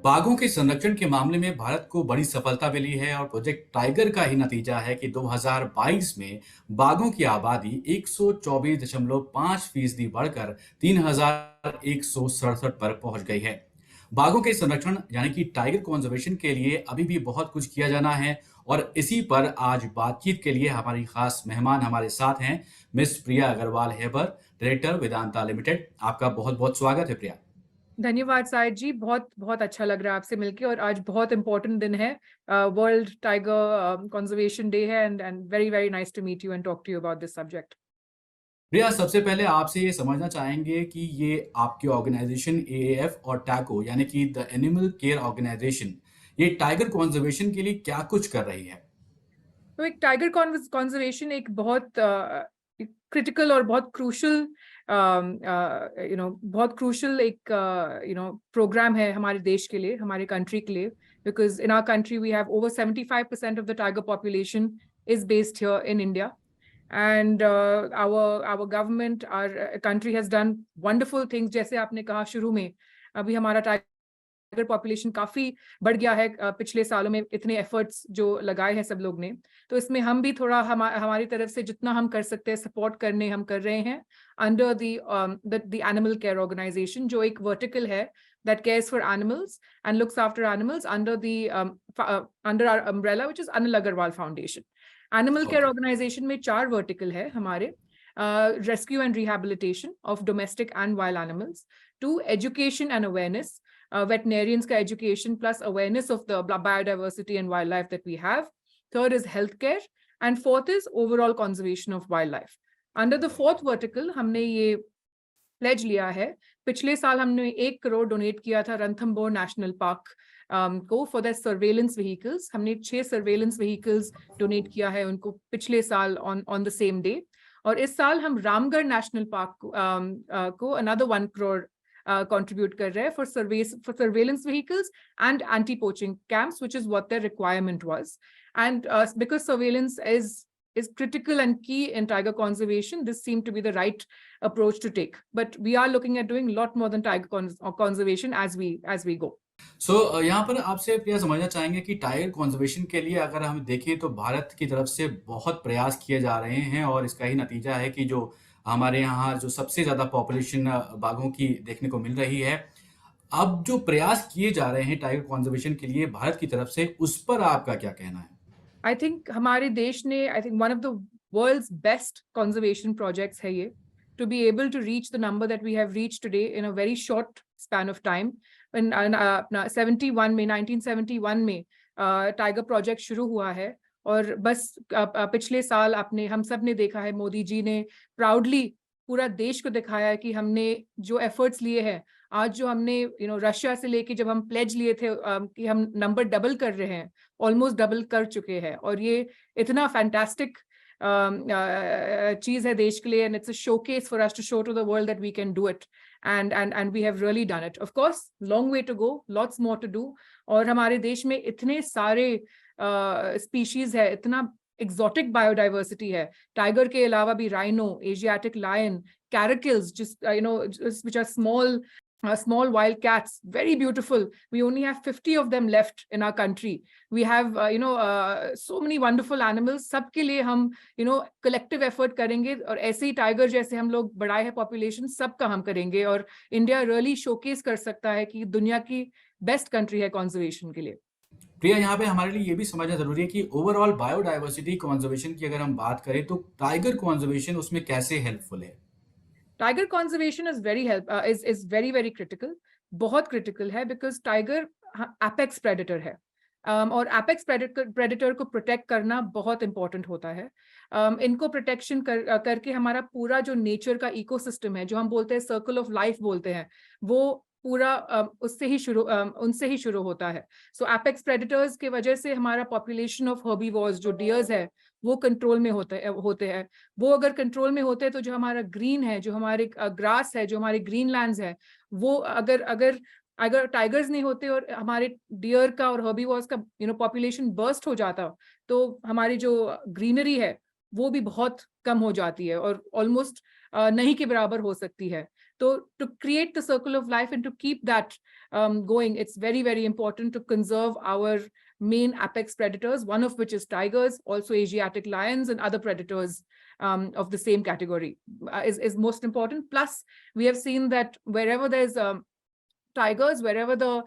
बाघों के संरक्षण के मामले में भारत को बड़ी सफलता मिली है और प्रोजेक्ट टाइगर का ही नतीजा है कि 2022 में बाघों की आबादी 124.5% बढ़कर 3,167 पर पहुंच गई है। बाघों के संरक्षण यानी कि टाइगर कंजर्वेशन के लिए अभी भी बहुत कुछ किया जाना है और इसी पर आज बातचीत के लिए हमारी खास मेहमान हमारे साथ हैं miss Priya Agarwal Hebbar, director Vedanta limited. आपका बहुत बहुत स्वागत है प्रिया। धन्यवाद साहिद जी। बहुत बहुत अच्छा लग रहा है आपसे मिलके और आज बहुत इंपॉर्टेंट दिन है। वर्ल्ड टाइगर कंजर्वेशन डे है and very very nice to meet you and talk to you about this subject. Priya, सबसे पहले आपसे ये समझना चाहेंगे कि ये आपकी ऑर्गेनाइजेशन एएएफ और टैको यानी कि द एनिमल केयर ऑर्गेनाइजेशन ये टाइगर कंजर्वेशन के लिए क्या कुछ कर रही है। तो एक टाइगर कंजर्वेशन एक बहुत क्रिटिकल और बहुत क्रूशल बहुत क्रूशल एक प्रोग्राम है हमारे देश के लिए, हमारे कंट्री के लिए। Because in our country we have over 75% of the tiger population is based here in India. And our government, our country has done wonderful things. जैसे आपने कहा शुरू में, अभी हमारा टाइगर पॉपुलेशन काफी बढ़ गया है पिछले सालों में, इतने एफर्ट्स जो लगाए हैं सब लोग ने। तो इसमें हम भी थोड़ा हमारी तरफ से जितना हम कर सकते हैं सपोर्ट करने हम कर रहे हैं under the animal care organisation, जो एक वर्टिकल है that cares for animals and looks after animals under our umbrella, which is Anil Agarwal Foundation. Animal care okay. Organisation में 4 वर्टिकल है हमारे: rescue and rehabilitation of domestic and wild animals, 2 education and awareness, veterinarians का education plus awareness of the biodiversity and wildlife that we have, 3rd is health care and 4th is overall conservation of wildlife. Under the 4th vertical हमने ये pledge लिया है। पिछले साल हमने 1 crore donate किया था रणथंबोर नेशनल पार्क को फॉर द सर्वेलेंस व्हीकल्स। हमने 6 सर्वेलेंस व्हीकल्स डोनेट किया है उनको पिछले साल ऑन द सेम डे। और इस साल हम रामगढ़ नेशनल पार्क को अनदर 1 करोड़ contribute कर रहे हैं for surveillance vehicles and anti-poaching camps, which is what their requirement was. And because surveillance is critical and key in tiger conservation, this seemed to be the right approach to take. But we are looking at doing a lot more than tiger conservation as we go. यहाँ पर आपसे प्रिया समझना चाहेंगे कि tiger conservation के लिए अगर हम देखें तो भारत की तरफ से बहुत प्रयास किए जा रहे हैं और इसका ही नतीजा है कि जो हमारे यहाँ जो सबसे ज्यादा पॉपुलेशन बाघों की देखने को मिल रही है। अब जो प्रयास किए जा रहे हैं टाइगर कंजर्वेशन के लिए भारत की तरफ से, उस पर आपका क्या कहना है। I think हमारे देश ने, I think one of the world's best conservation projects है ये, to be able to reach the number that we have reached today in a very short span of time. अपना 71 में 1971 में टाइगर प्रोजेक्ट शुरू हुआ है और बस पिछले साल आपने हम सब ने देखा है, मोदी जी ने प्राउडली पूरा देश को दिखाया है कि हमने जो एफर्ट्स लिए हैं। आज जो हमने रशिया से लेके जब हम प्लेज लिए थे कि हम नंबर डबल कर रहे हैं, ऑलमोस्ट डबल कर चुके हैं। और ये इतना फैंटास्टिक चीज है देश के लिए, and it's a showcase for us to show to the world that we can do it, and we have really done it. Of course long way to go, lots more to do. और हमारे देश में इतने सारे species है, इतना exotic biodiversity है। Tiger के अलावा भी rhino, Asiatic lion, caracals, just which are small wild cats, very beautiful. We only have 50 of them left in our country. We have so many wonderful animals. सबके लिए हम collective effort करेंगे और ऐसे ही टाइगर जैसे हम लोग बढ़ाए हैं पॉपुलेशन, सबका हम करेंगे और इंडिया रियली शोकेस कर सकता है कि दुनिया की बेस्ट कंट्री है कंजर्वेशन के लिए। प्रिया, यहाँ पे हमारे लिए ये भी समझना जरूरी है कि ओवरऑल बायोडाइवर्सिटी कंजर्वेशन की अगर हम बात करें तो टाइगर कंजर्वेशन उसमें कैसे हेल्पफुल है। Tiger conservation is very very critical, बहुत क्रिटिकल है, बिकॉज टाइगर एपेक्स प्रेडेटर है। और एपेक्स प्रेडेटर को प्रोटेक्ट करना बहुत इंपॉर्टेंट होता है। इनको प्रोटेक्शन करके हमारा पूरा जो नेचर का इकोसिस्टम है, जो हम बोलते हैं सर्कल ऑफ लाइफ बोलते हैं, वो पूरा उनसे ही शुरू होता है। सो एपेक्स प्रेडेटर्स के वजह से हमारा पॉपुलेशन ऑफ हर्बीवोर्स जो डियर्स है वो कंट्रोल में होते हैं। वो अगर कंट्रोल में होते हैं तो जो हमारा ग्रीन है, जो हमारे ग्रास है, जो हमारे ग्रीन लैंड्स है, वो अगर अगर अगर टाइगर्स नहीं होते और हमारे डियर का और हर्बीवोर्स का पॉपुलेशन बर्स्ट हो जाता, तो हमारी जो ग्रीनरी है वो भी बहुत कम हो जाती है और ऑलमोस्ट नहीं के बराबर हो सकती है। So to create the circle of life and to keep that going, it's very, very important to conserve our main apex predators, one of which is tigers, also Asiatic lions and other predators of the same category is most important. Plus, we have seen that wherever there's tigers, wherever the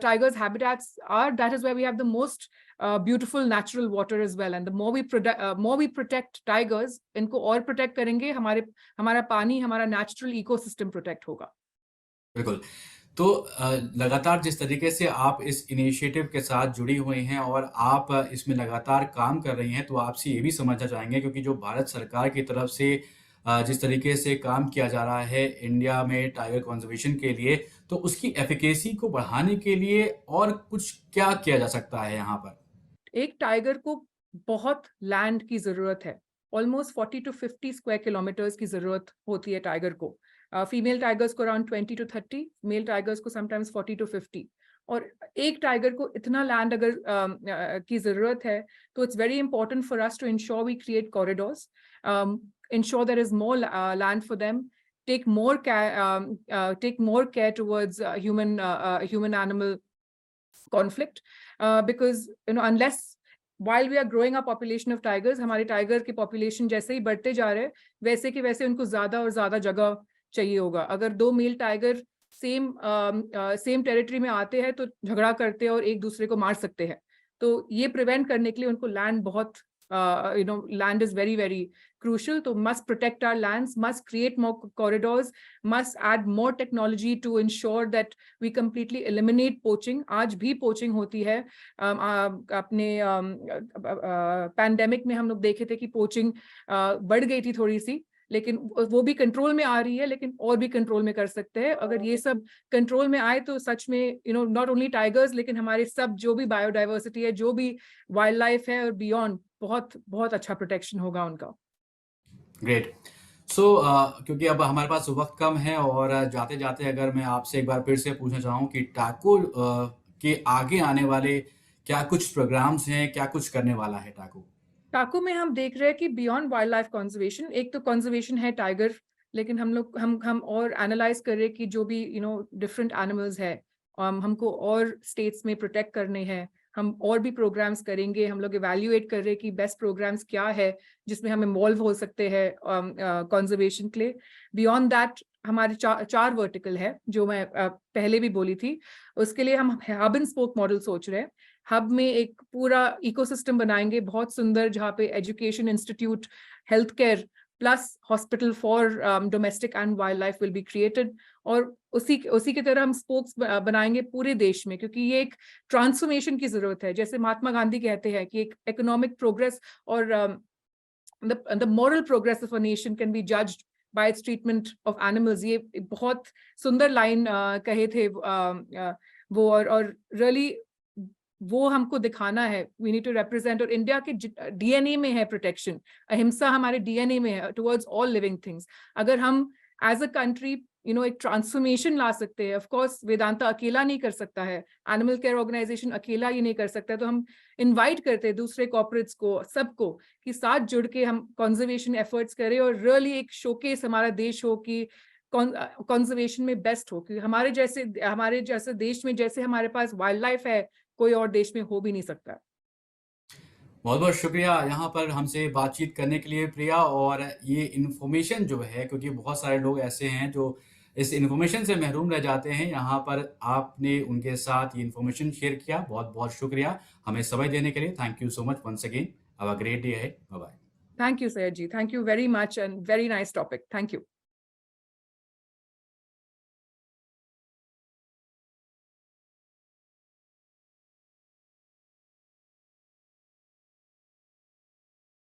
tigers' habitats are, that is where we have the most beautiful natural water as well. And the more we protect tigers, इनको और protect करेंगे, हमारा पानी, हमारा natural ecosystem protect होगा. बिल्कुल। तो लगातार जिस तरीके से आप इस इनिशिएटिव के साथ जुड़ी हुई हैं और आप इसमें लगातार काम कर रही हैं, तो आपसे ये भी समझना चाहेंगे क्योंकि जो भारत सरकार की तरफ से जिस तरीके से काम किया जा रहा है इंडिया में टाइगर कंजर्वेशन के लिए, तो उसकी एफिकेसी को बढ़ाने के लिए और कुछ क्या किया जा सकता है यहाँ पर? एक टाइगर को बहुत लैंड की जरूरत है. ऑलमोस्ट 40 to 50 स्क्वायर किलोमीटर्स की जरूरत होती है टाइगर को. फीमेल टाइगर्स को अराउंड 20 to 30, मेल टाइगर्स को समटाइम्स 40 to 50. और एक टाइगर को इतना लैंड अगर की जरूरत है, तो it's very important for us to ensure we create corridors, ensure there is more land for them, take more care towards human animal conflict, because unless while we are growing our population of tigers, हमारे tiger की population जैसे ही बढ़ते जा रहे हैं, वैसे कि वैसे उनको ज्यादा और ज्यादा जगह चाहिए होगा. अगर 2 मेल टाइगर सेम टेरिटरी में आते हैं तो झगड़ा करते हैं और एक दूसरे को मार सकते हैं. तो ये प्रिवेंट करने के लिए उनको लैंड बहुत land is very, very crucial. So must protect our lands, must create more corridors, must add more technology to ensure that we completely eliminate poaching. आज भी poaching होती है. अपने pandemic में हम लोग देखे थे कि poaching बढ़ गई थी थोड़ी सी, लेकिन वो भी कंट्रोल में आ रही है, लेकिन और भी कंट्रोल में कर सकते हैं. अगर ये सब कंट्रोल में आए तो सच में नॉट ओनली टाइगर्स, लेकिन हमारे सब जो भी बायोडाइवर्सिटी है, जो भी वाइल्ड लाइफ है और बियॉन्ड, बहुत बहुत अच्छा प्रोटेक्शन होगा उनका. ग्रेट. सो क्योंकि अब हमारे पास वक्त कम है और जाते जाते अगर मैं आपसे एक बार फिर से पूछना चाहूँ कि टाको के आगे आने वाले क्या कुछ प्रोग्राम्स हैं, क्या कुछ करने वाला है टाको? टाको में हम देख रहे हैं कि बियॉन्ड वाइल्ड लाइफ कंजर्वेशन, एक तो कंजर्वेशन है टाइगर, लेकिन हम और एनालाइज कर रहे हैं कि जो भी डिफरेंट एनिमल्स है, हमको और स्टेट्स में प्रोटेक्ट करने हैं. हम और भी प्रोग्राम्स करेंगे. हम लोग इवैल्यूएट कर रहे हैं कि बेस्ट प्रोग्राम्स क्या है जिसमें हम इन्वॉल्व हो सकते हैं कंजर्वेशन के लिए. बियॉन्ड दैट हमारे चार वर्टिकल है जो मैं पहले भी बोली थी. उसके लिए हम हब एंड स्पोक मॉडल सोच रहे हैं. हब में एक पूरा इकोसिस्टम बनाएंगे बहुत सुंदर, जहाँ पे education institute, health care plus hospital for domestic and wild life will be created. और उसी की तरह हम स्पोक्स बनाएंगे पूरे देश में, क्योंकि ये एक ट्रांसफॉर्मेशन की जरूरत है. जैसे महात्मा गांधी कहते हैं कि एक इकोनॉमिक प्रोग्रेस और the moral progress of a nation can be judged by its treatment of animals. ये बहुत सुंदर लाइन कहे थे वो, और really वो हमको दिखाना है. वी नीड टू रिप्रेजेंट, और इंडिया के डीएनए में है प्रोटेक्शन. अहिंसा हमारे डीएनए में है टुवर्ड्स ऑल लिविंग थिंग्स. अगर हम एज अ कंट्री एक ट्रांसफॉर्मेशन ला सकते हैं, ऑफ कोर्स वेदांता अकेला नहीं कर सकता है, एनिमल केयर ऑर्गेनाइजेशन अकेला ये नहीं कर सकता, तो हम इनवाइट करते हैं दूसरे कॉर्पोरेट्स को, सबको, कि साथ जुड़ के हम कंजर्वेशन एफर्ट्स करें और रियली एक शोकेस हमारा देश हो कि कंजर्वेशन में बेस्ट हो. कि हमारे जैसे देश में जैसे हमारे पास वाइल्ड लाइफ है, कोई और देश में हो भी नहीं सकता. बहुत बहुत शुक्रिया यहाँ पर हमसे बातचीत करने के लिए प्रिया. और ये इन्फॉर्मेशन जो है, क्योंकि बहुत सारे लोग ऐसे हैं जो इस इन्फॉर्मेशन से महरूम रह जाते हैं, यहाँ पर आपने उनके साथ ये इन्फॉर्मेशन शेयर किया. बहुत बहुत शुक्रिया हमें समय देने के लिए. Thank you so much once again. Have a great day ahead. Bye bye. Thank you Syed ji, thank you very much and very nice topic. Thank you.